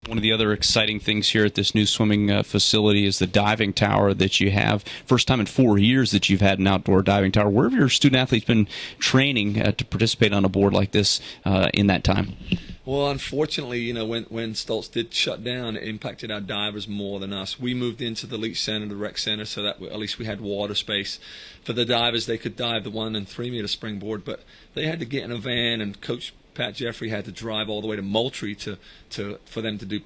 One of the other exciting things here at this new swimming facility is the diving tower that you have. First time in 4 years that you've had an outdoor diving tower. Where have your student athletes been training to participate on a board like this in that time? Well, unfortunately, when Stoltz did shut down, it impacted our divers more than us. We moved into the Leach Center, the rec center, so that at least we had water space for the divers. They could dive the 1 and 3 meter springboard, but they had to get in a van, and Coach Pat Jeffrey had to drive all the way to Moultrie for them to do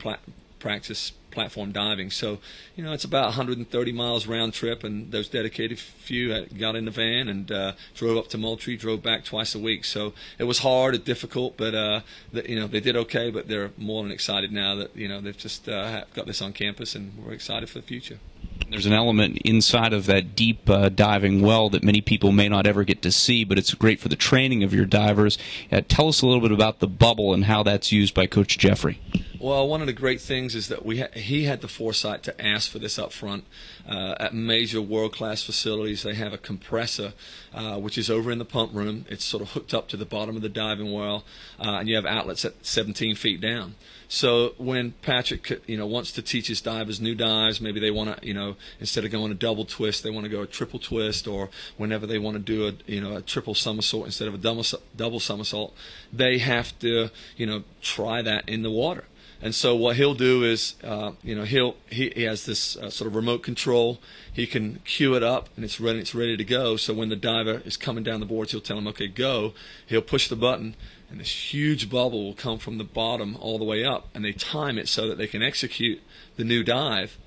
practice platform diving. So, it's about 130 miles round trip, and those dedicated few got in the van and drove up to Moultrie, drove back twice a week. So it was hard and difficult, but they did okay. But they're more than excited now that they've just got this on campus, and we're excited for the future. There's an element inside of that deep diving well that many people may not ever get to see, but it's great for the training of your divers. Tell us a little bit about the bubble and how that's used by Coach Jeffrey. Well, one of the great things is that he had the foresight to ask for this up front. At major world-class facilities, they have a compressor, which is over in the pump room. It's sort of hooked up to the bottom of the diving well, and you have outlets at 17 feet down. So when Patrick, wants to teach his divers new dives, maybe they want to, instead of going a double twist, they want to go a triple twist, or whenever they want to do a triple somersault instead of a double somersault, they have to, try that in the water. And so what he'll do is, he has this sort of remote control. He can cue it up, and it's ready to go. So when the diver is coming down the boards, he'll tell him, okay, go. He'll push the button, and this huge bubble will come from the bottom all the way up, and they time it so that they can execute the new dive.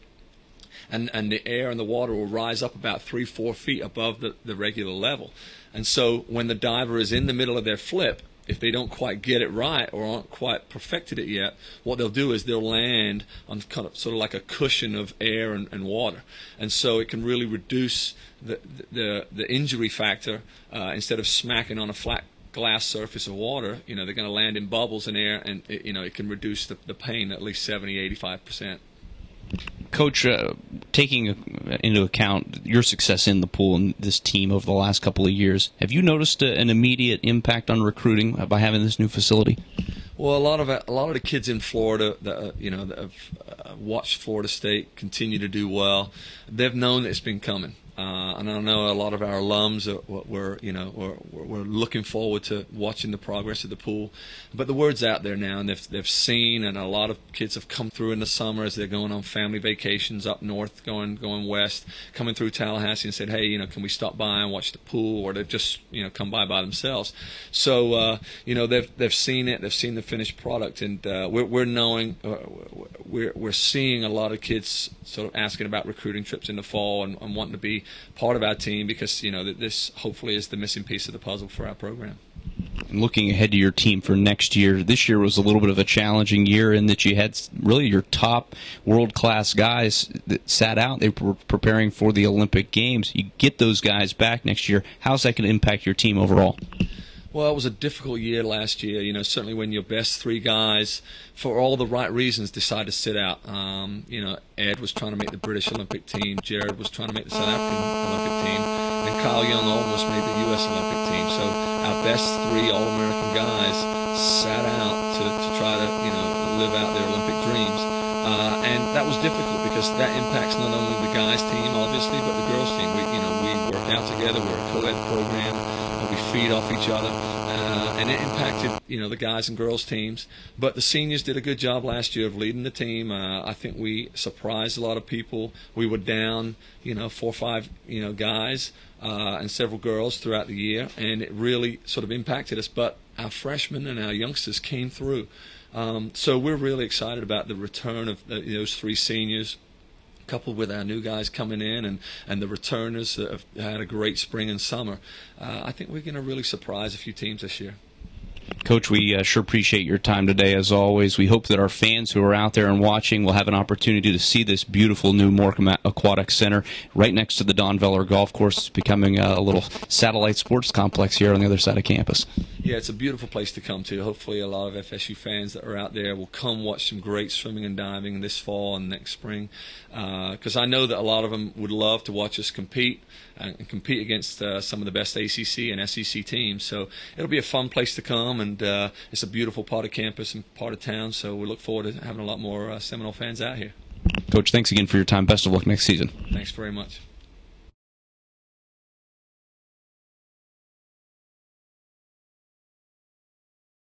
And the air and the water will rise up about 3-4 feet above the regular level. And so when the diver is in the middle of their flip, if they don't quite get it right or aren't quite perfected it yet, what they'll do is they'll land on sort of like a cushion of air and water. And so it can really reduce the injury factor. Instead of smacking on a flat glass surface of water, they're going to land in bubbles in air, and it can reduce the pain at least 70-85%. Coach, taking into account your success in the pool and this team over the last couple of years, have you noticed an immediate impact on recruiting by having this new facility? Well, a lot of the kids in Florida that that have watched Florida State continue to do well, they've known that it's been coming. And I know a lot of our alums we're looking forward to watching the progress of the pool. But the word's out there now, and they've seen, and a lot of kids have come through in the summer as they're going on family vacations up north, going west, coming through Tallahassee and said, hey, can we stop by and watch the pool? Or they've just come by themselves. So they've seen it, they've seen the finished product, and we're seeing a lot of kids sort of asking about recruiting trips in the fall and wanting to be part of our team, because this hopefully is the missing piece of the puzzle for our program. And looking ahead to your team for next year, this year was a little bit of a challenging year in that you had really your top world-class guys that sat out. They were preparing for the Olympic Games. You get those guys back next year. How's that going to impact your team overall? Well, it was a difficult year last year. Certainly when your best 3 guys, for all the right reasons, decide to sit out. Ed was trying to make the British Olympic team, Jared was trying to make the South African Olympic team, and Kyle Young almost made the U.S. Olympic team. So our best 3 All-American guys sat out to try to live out their Olympic dreams. And that was difficult because that impacts not only the guys' team, obviously, but the girls' team. We work out together. We're a co-ed program. We feed off each other, and it impacted the guys and girls teams. But the seniors did a good job last year of leading the team. I think we surprised a lot of people. We were down 4 or 5 guys and several girls throughout the year, and it really sort of impacted us. But our freshmen and our youngsters came through. So we're really excited about the return of those 3 seniors, coupled with our new guys coming in and the returners that have had a great spring and summer. I think we're going to really surprise a few teams this year. Coach, we sure appreciate your time today, as always. We hope that our fans who are out there and watching will have an opportunity to see this beautiful new Morecambe Aquatic Center right next to the Don Veller Golf Course. It's becoming a little satellite sports complex here on the other side of campus. Yeah, it's a beautiful place to come to. Hopefully a lot of FSU fans that are out there will come watch some great swimming and diving this fall and next spring, because I know that a lot of them would love to watch us compete and compete against some of the best ACC and SEC teams. So it'll be a fun place to come, and it's a beautiful part of campus and part of town. So we look forward to having a lot more Seminole fans out here. Coach, thanks again for your time. Best of luck next season. Thanks very much.